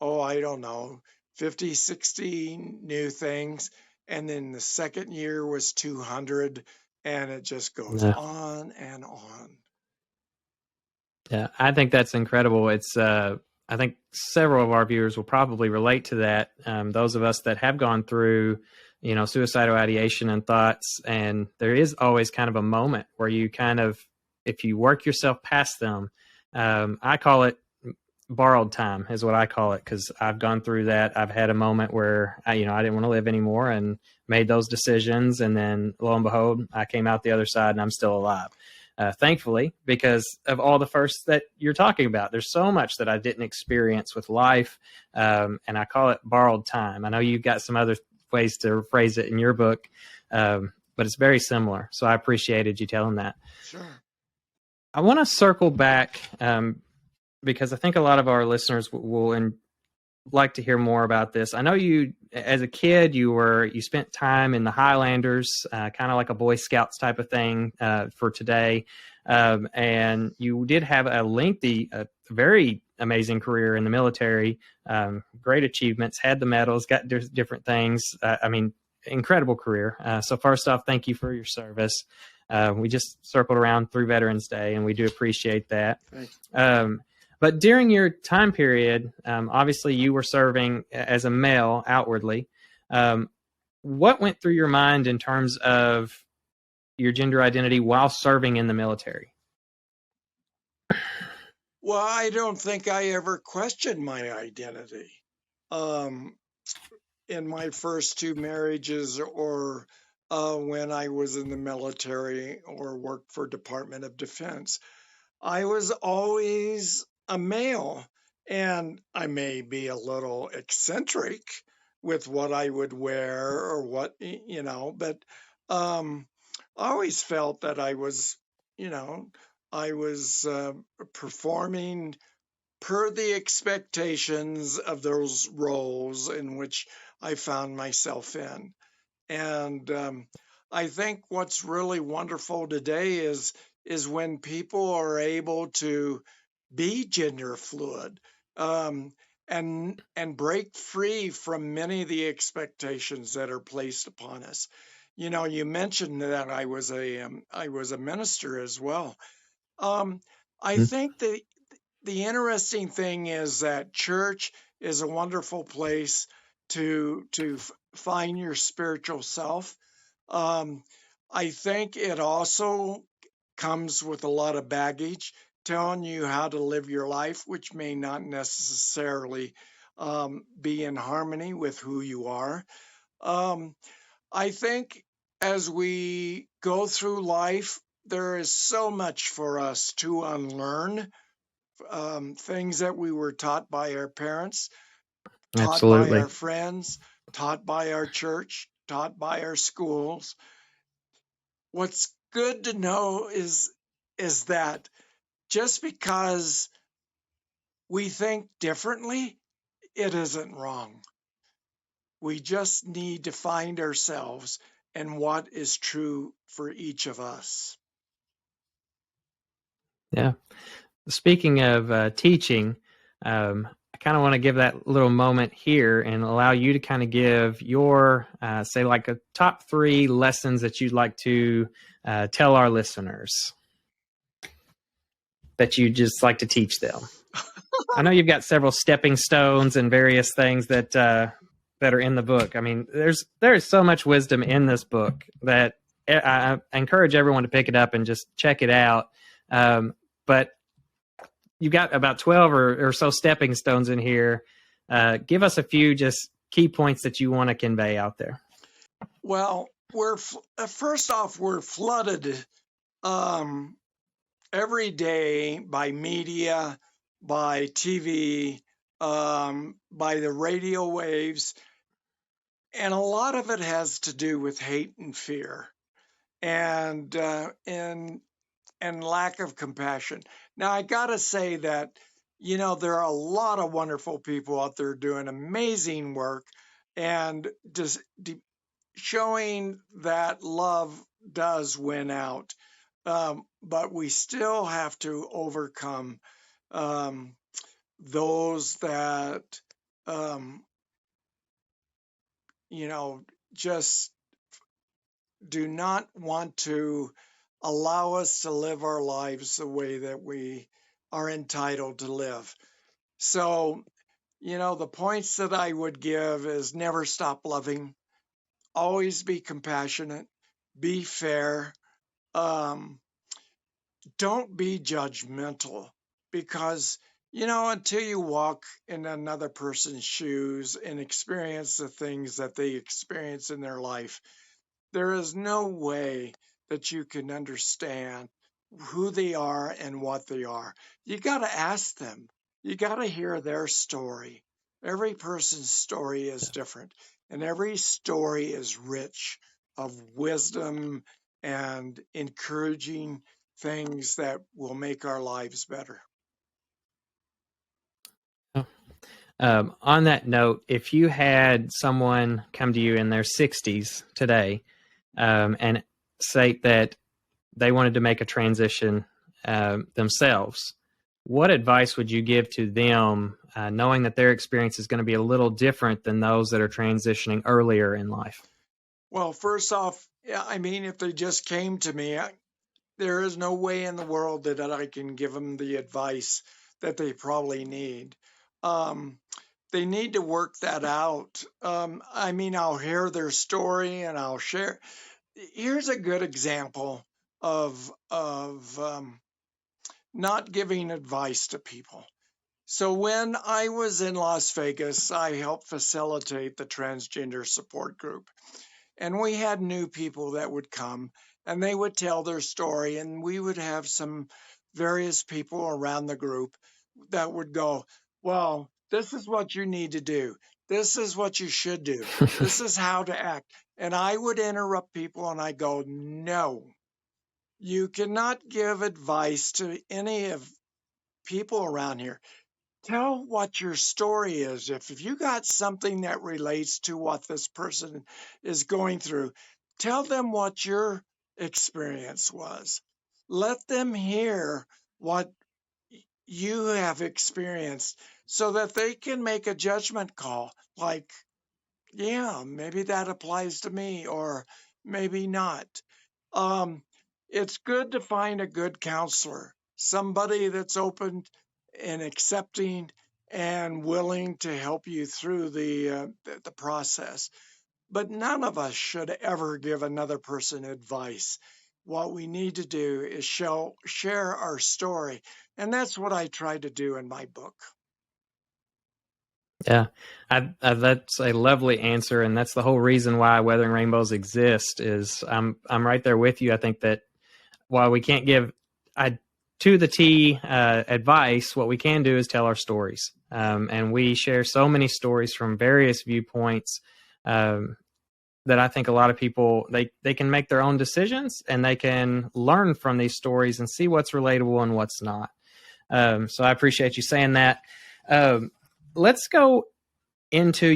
I don't know, 50, 60 new things. And then the second year was 200, and it just goes Yeah. on and on. Yeah, I think that's incredible. It's I think several of our viewers will probably relate to that. Those of us that have gone through, suicidal ideation and thoughts, and there is always kind of a moment where you kind of, if you work yourself past them, I call it borrowed time is what I call it, because I've gone through that. I've had a moment where I didn't want to live anymore and made those decisions, and then lo and behold, I came out the other side and I'm still alive. Thankfully, because of all the firsts that you're talking about. There's so much that I didn't experience with life, and I call it borrowed time. I know you've got some other ways to phrase it in your book, but it's very similar. So I appreciated you telling that. Sure. I want to circle back because I think a lot of our listeners will like to hear more about this. I know you, as a kid, you spent time in the Highlanders, kind of like a Boy Scouts type of thing for today, and you did have a lengthy, very amazing career in the military. Great achievements, had the medals, got different things. Incredible career. So first off, thank you for your service. We just circled around through Veterans Day, and we do appreciate that. But during your time period, obviously you were serving as a male outwardly. What went through your mind in terms of your gender identity while serving in the military? Well, I don't think I ever questioned my identity in my first two marriages, or when I was in the military or worked for Department of Defense. I was always a male, and I may be a little eccentric with what I would wear or what, but I always felt that I was, performing per the expectations of those roles in which I found myself in. And I think what's really wonderful today is when people are able to be gender fluid, and break free from many of the expectations that are placed upon us. You mentioned that I was a minister as well. I think that the interesting thing is that church is a wonderful place to find your spiritual self. I think it also comes with a lot of baggage, telling you how to live your life, which may not necessarily be in harmony with who you are. I think as we go through life, there is so much for us to unlearn, things that we were taught by our parents, taught by Absolutely. our friends, taught by our church, taught by our schools. What's good to know is that just because we think differently, it isn't wrong. We just need to find ourselves and what is true for each of us. Yeah. Speaking of teaching, I kind of want to give that little moment here and allow you to kind of give your, say, like a top 3 lessons that you'd like to tell our listeners that you just like to teach them. I know you've got several stepping stones and various things that are in the book. I mean, there is so much wisdom in this book that I encourage everyone to pick it up and just check it out. But you've got about 12 or so stepping stones in here. Give us a few just key points that you want to convey out there. Well, first off, we're flooded every day by media, by TV, by the radio waves, and a lot of it has to do with hate and fear, and lack of compassion. Now, I gotta say that there are a lot of wonderful people out there doing amazing work, and just showing that love does win out. But we still have to overcome those that, just do not want to allow us to live our lives the way that we are entitled to live. So, the points that I would give is never stop loving, always be compassionate, be fair, don't be judgmental, because until you walk in another person's shoes and experience the things that they experience in their life, there is no way that you can understand who they are and what they are. You got to ask them. You got to hear their story. Every person's story is different, and every story is rich of wisdom and encouraging things that will make our lives better. On that note, if you had someone come to you in their 60s today and say that they wanted to make a transition themselves, what advice would you give to them, knowing that their experience is going to be a little different than those that are transitioning earlier in life? Well, first off, if they just came to me, there is no way in the world that I can give them the advice that they probably need. They need to work that out. I'll hear their story and I'll share. Here's a good example of not giving advice to people. So when I was in Las Vegas, I helped facilitate the transgender support group. And we had new people that would come and they would tell their story, and we would have some various people around the group that would go, well, this is what you need to do. This is what you should do. This is how to act. And I would interrupt people and I go, no, you cannot give advice to any of people around here. Tell what your story is. If you got something that relates to what this person is going through, tell them what your experience was. Let them hear what you have experienced so that they can make a judgment call like, yeah, maybe that applies to me or maybe not. It's good to find a good counselor, somebody that's open and accepting and willing to help you through the process. But none of us should ever give another person advice. What we need to do is share our story. And that's what I try to do in my book. Yeah, that's a lovely answer, and that's the whole reason why Weathering Rainbows exist. Is I'm right there with you. I think that while we can't give to the T advice, what we can do is tell our stories, and we share so many stories from various viewpoints that I think a lot of people they can make their own decisions and they can learn from these stories and see what's relatable and what's not. So I appreciate you saying that. Let's go into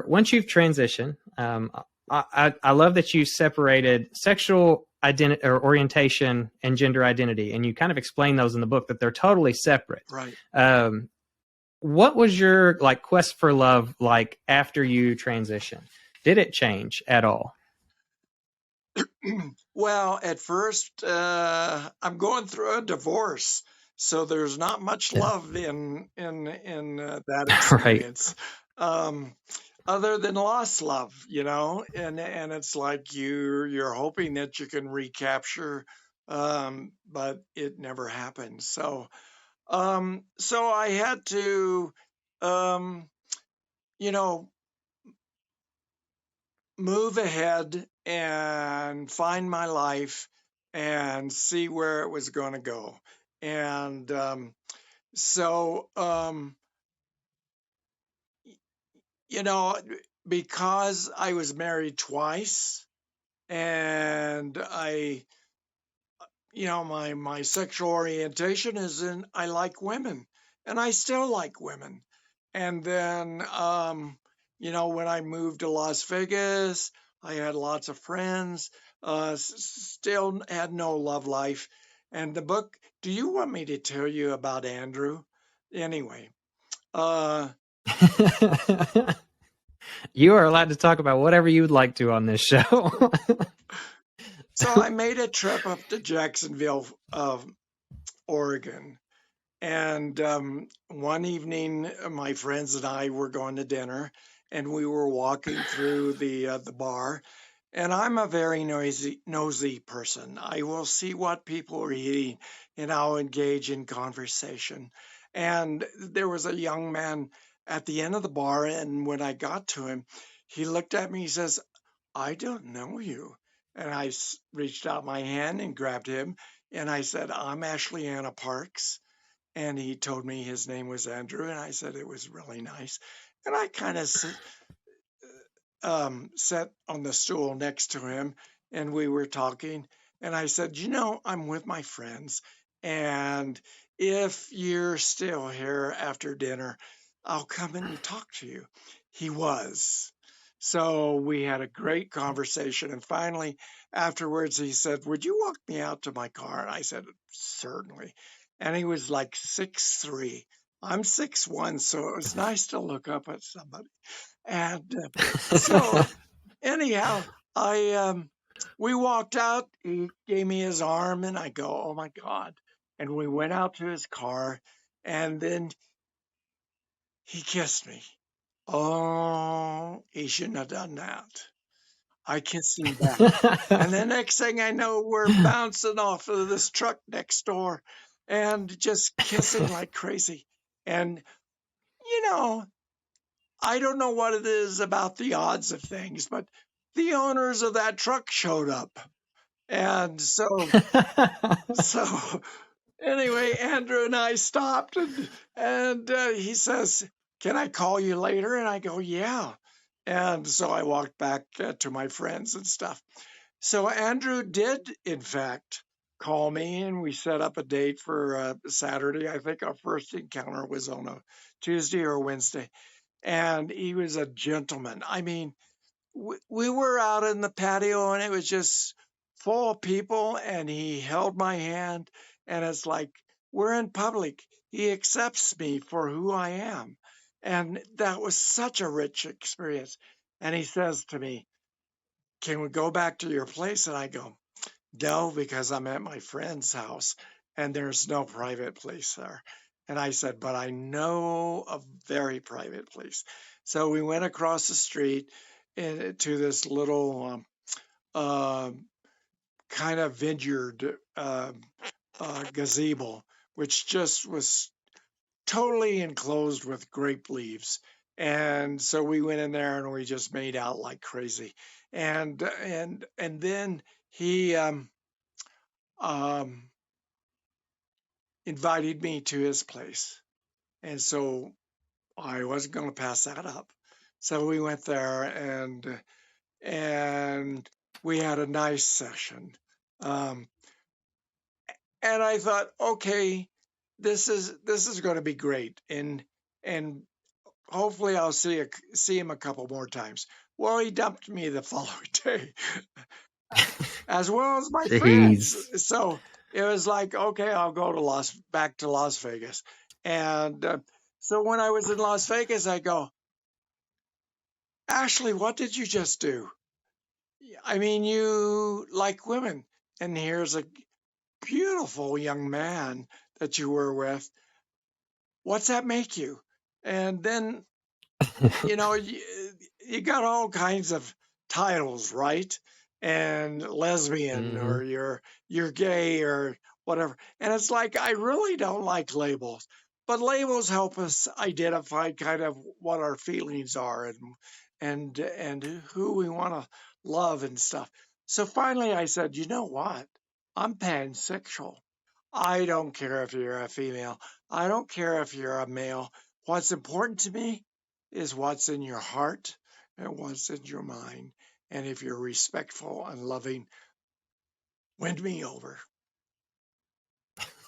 once you've transitioned. I love that you separated sexual identity or orientation and gender identity, and you kind of explain those in the book that they're totally separate. Right. What was your quest for love like after you transitioned? Did it change at all? Well, at first, I'm going through a divorce, so there's not much love in that experience, other than lost love, and it's like you're hoping that you can recapture, but it never happened. So I had to, you know, move ahead and find my life and see where it was going to go. And because I was married twice and my sexual orientation is I like women and I still like women. And then, when I moved to Las Vegas, I had lots of friends, still had no love life. And the book, do you want me to tell you about Andrew? Anyway. You are allowed to talk about whatever you would like to on this show. So I made a trip up to Jacksonville, Oregon. And one evening, my friends and I were going to dinner, and we were walking through the bar. And I'm a very nosy person. I will see what people are eating, and I'll engage in conversation. And there was a young man at the end of the bar. And when I got to him, he looked at me, he says, I don't know you. And I reached out my hand and grabbed him. And I said, I'm Ashley Anna Parks. And he told me his name was Andrew. And I said, it was really nice. And I kind of sat on the stool next to him and we were talking. And I said, I'm with my friends. And if you're still here after dinner, I'll come and talk to you. He was. So we had a great conversation. And finally, afterwards, he said, would you walk me out to my car? And I said, certainly. And he was like 6'3". I'm 6'1", so it was nice to look up at somebody. And so anyhow, we walked out. He gave me his arm, and I go, "Oh my God!" And we went out to his car, and then he kissed me. Oh, he shouldn't have done that. I kissed him back, and the next thing I know, we're bouncing off of this truck next door, and just kissing like crazy. And I don't know what it is about the odds of things, but the owners of that truck showed up. And so anyway, Andrew and I stopped and he says, can I call you later? And I go, yeah. And so I walked back to my friends and stuff. So Andrew did, in fact, call me and we set up a date for Saturday. I think our first encounter was on a Tuesday or Wednesday. And he was a gentleman. I mean, we were out in the patio and it was just full of people and he held my hand and it's like, we're in public. He accepts me for who I am. And that was such a rich experience. And he says to me, can we go back to your place? And I go, no, because I'm at my friend's house and there's no private place there. And I said, but I know a very private place. So we went across the street to this little kind of vineyard gazebo, which just was totally enclosed with grape leaves. And so we went in there and we just made out like crazy. And then he invited me to his place. And so I wasn't going to pass that up. So we went there and we had a nice session. And I thought, okay, this is going to be great. And hopefully I'll see him a couple more times. Well, he dumped me the following day, as well as my friends. So it was like, okay, I'll go back to Las Vegas. And so when I was in Las Vegas, I go, Ashley, what did you just do? I mean, you like women, and here's a beautiful young man that you were with. What's that make you? And then, you got all kinds of titles, right? And lesbian, or you're gay or whatever. And it's like, I really don't like labels, but labels help us identify kind of what our feelings are and who we want to love and stuff. So finally I said, you know what? I'm pansexual. I don't care if you're a female. I don't care if you're a male. What's important to me is what's in your heart and what's in your mind. And if you're respectful and loving, win me over.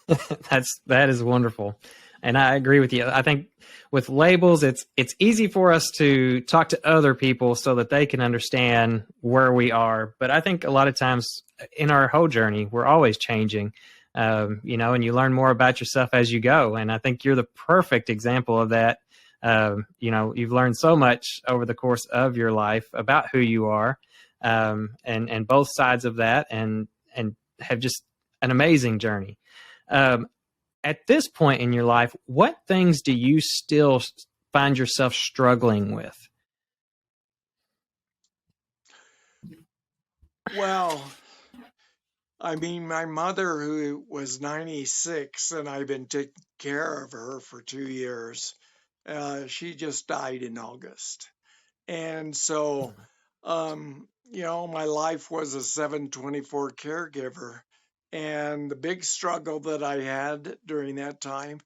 That is wonderful. And I agree with you. I think with labels, it's easy for us to talk to other people so that they can understand where we are. But I think a lot of times in our whole journey, we're always changing, and you learn more about yourself as you go. And I think you're the perfect example of that. You've learned so much over the course of your life about who you are, and both sides of that, and have just an amazing journey. At this point in your life, what things do you still find yourself struggling with? Well, I mean, my mother, who was 96, and I've been taking care of her for 2 years, she just died in August. And so, my life was a 7/24 caregiver. And the big struggle that I had during that time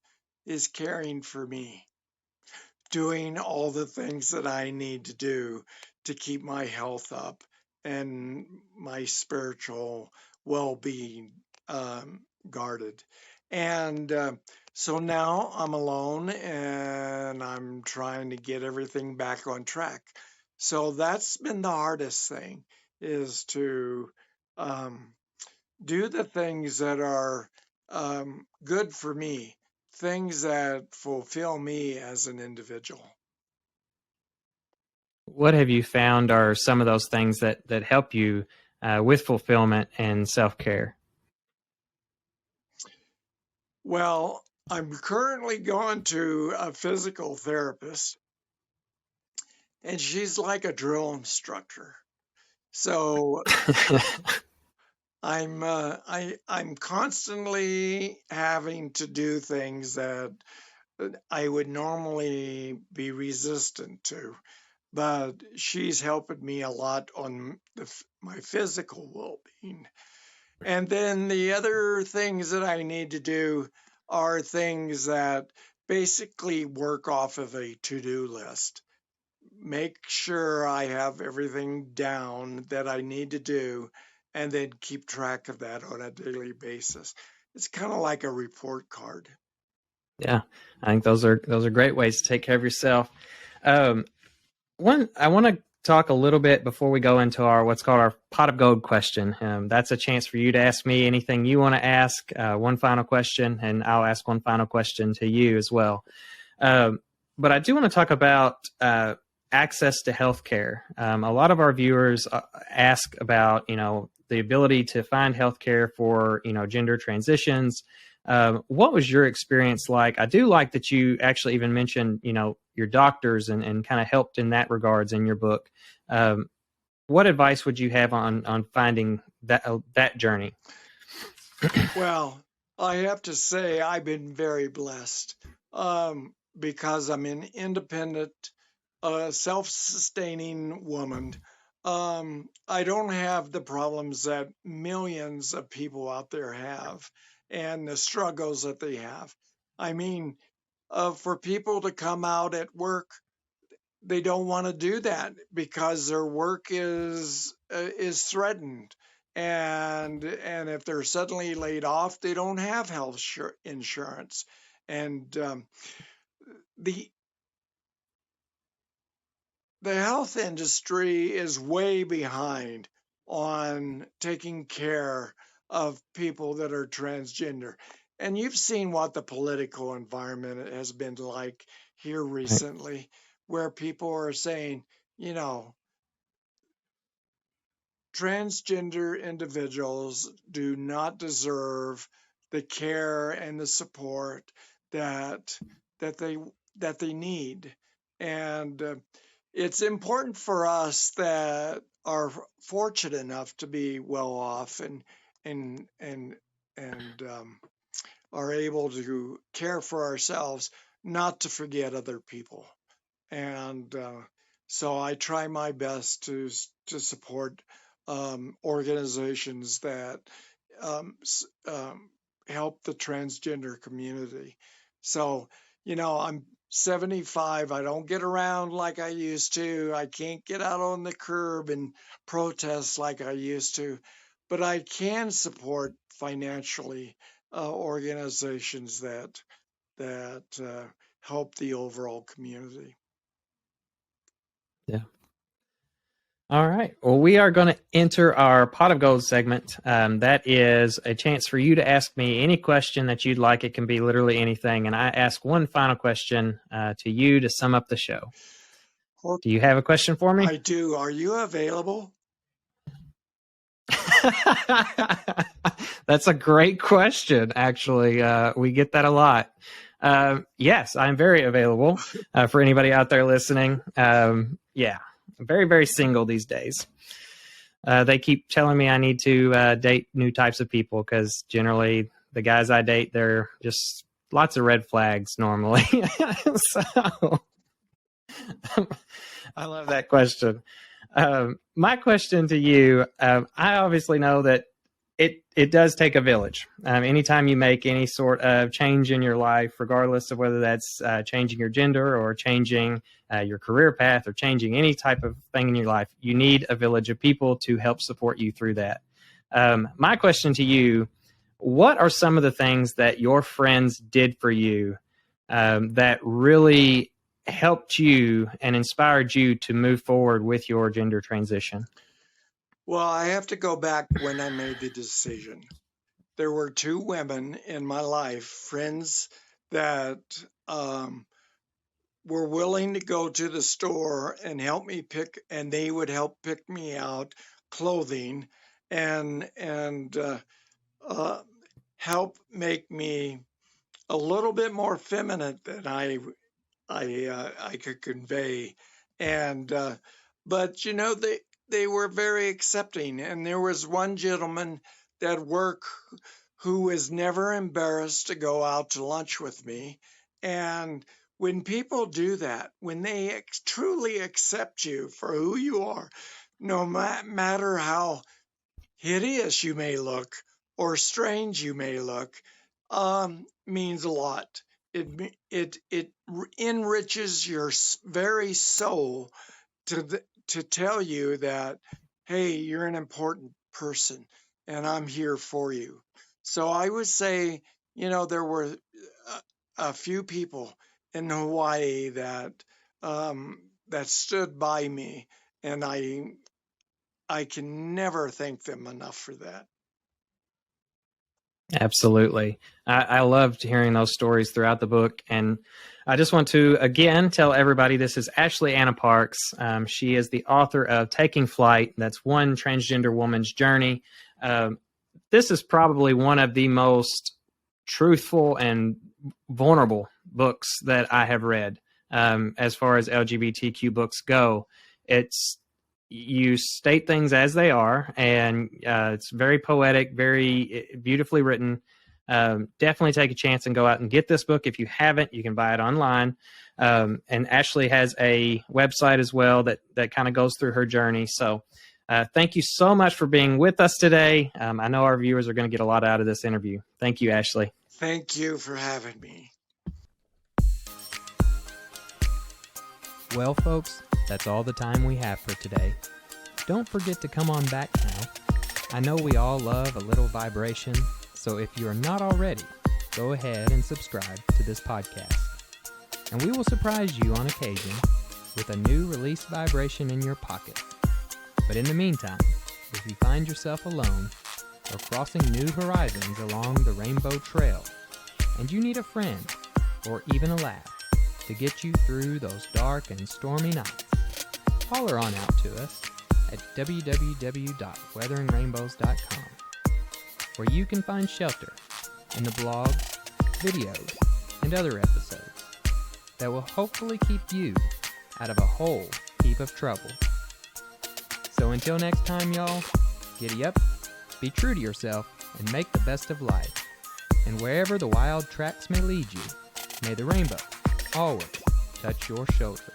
is caring for me, doing all the things that I need to do to keep my health up and my spiritual well-being guarded. And so now I'm alone and I'm trying to get everything back on track. So that's been the hardest thing, is to do the things that are good for me, things that fulfill me as an individual. What have you found are some of those things that help you with fulfillment and self-care? Well, I'm currently going to a physical therapist, and she's like a drill instructor. So I'm constantly having to do things that I would normally be resistant to, but she's helping me a lot on my physical well-being. And then the other things that I need to do are things that basically work off of a to-do list. Make sure I have everything down that I need to do, and then keep track of that on a daily basis. It's kind of like a report card. Yeah, I think those are great ways to take care of yourself. One, I want to talk a little bit before we go into our what's called our pot of gold question. That's a chance for you to ask me anything you want to ask. One final question, and I'll ask one final question to you as well. But I do want to talk about access to healthcare. A lot of our viewers ask about, the ability to find healthcare for, gender transitions. What was your experience like? I do like that you actually even mentioned, your doctors and kind of helped in that regards in your book. What advice would you have on finding that journey? Well, I have to say I've been very blessed because I'm an independent, self-sustaining woman. I don't have the problems that millions of people out there have and the struggles that they have. I mean, for people to come out at work, they don't want to do that because their work is threatened, and if they're suddenly laid off, they don't have health insurance, and the health industry is way behind on taking care of people that are transgender. And you've seen what the political environment has been like here recently, where people are saying, transgender individuals do not deserve the care and the support that they need. And it's important for us that are fortunate enough to be well off and are able to care for ourselves, not to forget other people. And so I try my best to support organizations that help the transgender community. So, I'm 75. I don't get around like I used to. I can't get out on the curb and protest like I used to, but I can support financially organizations that help the overall community. Yeah. All right. Well, we are going to enter our pot of gold segment. That is a chance for you to ask me any question that you'd like. It can be literally anything. And I ask one final question to you to sum up the show. Do you have a question for me? I do. Are you available? That's a great question, actually. We get that a lot. Yes, I'm very available for anybody out there listening. Yeah. Very, very single these days. They keep telling me I need to date new types of people because generally the guys I date, they're just lots of red flags normally. So I love that question. My question to you, I obviously know that it does take a village. Anytime you make any sort of change in your life, regardless of whether that's changing your gender or changing your career path or changing any type of thing in your life, you need a village of people to help support you through that. My question to you, what are some of the things that your friends did for you that really helped you and inspired you to move forward with your gender transition? Well, I have to go back when I made the decision. There were two women in my life, friends that were willing to go to the store and help me pick, and they would help pick me out clothing and help make me a little bit more feminine than I could convey. And but you know, they were very accepting. And there was one gentleman that worked who was never embarrassed to go out to lunch with me. And when people do that, when they truly accept you for who you are, no matter how hideous you may look or strange you may look, means a lot. It enriches your very soul to tell you that, hey, you're an important person and I'm here for you. So I would say, you know, there were a few people in Hawaii that that stood by me, and I can never thank them enough for that. Absolutely. I loved hearing those stories throughout the book. And I just want to, again, tell everybody this is Ashley Anna Parks. She is the author of Taking Flight. That's one transgender woman's journey. This is probably one of the most truthful and vulnerable books that I have read as far as LGBTQ books go. You state things as they are, and it's very poetic, very beautifully written. Definitely take a chance and go out and get this book. If you haven't, you can buy it online. And Ashley has a website as well that kind of goes through her journey. So thank you so much for being with us today. I know our viewers are going to get a lot out of this interview. Thank you, Ashley. Thank you for having me. Well, folks, that's all the time we have for today. Don't forget to come on back now. I know we all love a little vibration, so if you are not already, go ahead and subscribe to this podcast. And we will surprise you on occasion with a new release vibration in your pocket. But in the meantime, if you find yourself alone or crossing new horizons along the rainbow trail, and you need a friend or even a laugh to get you through those dark and stormy nights, holler on out to us at www.weatheringrainbows.com, where you can find shelter in the blogs, videos, and other episodes that will hopefully keep you out of a whole heap of trouble. So until next time, y'all, giddy up, be true to yourself, and make the best of life. And wherever the wild tracks may lead you, may the rainbow always touch your shoulder.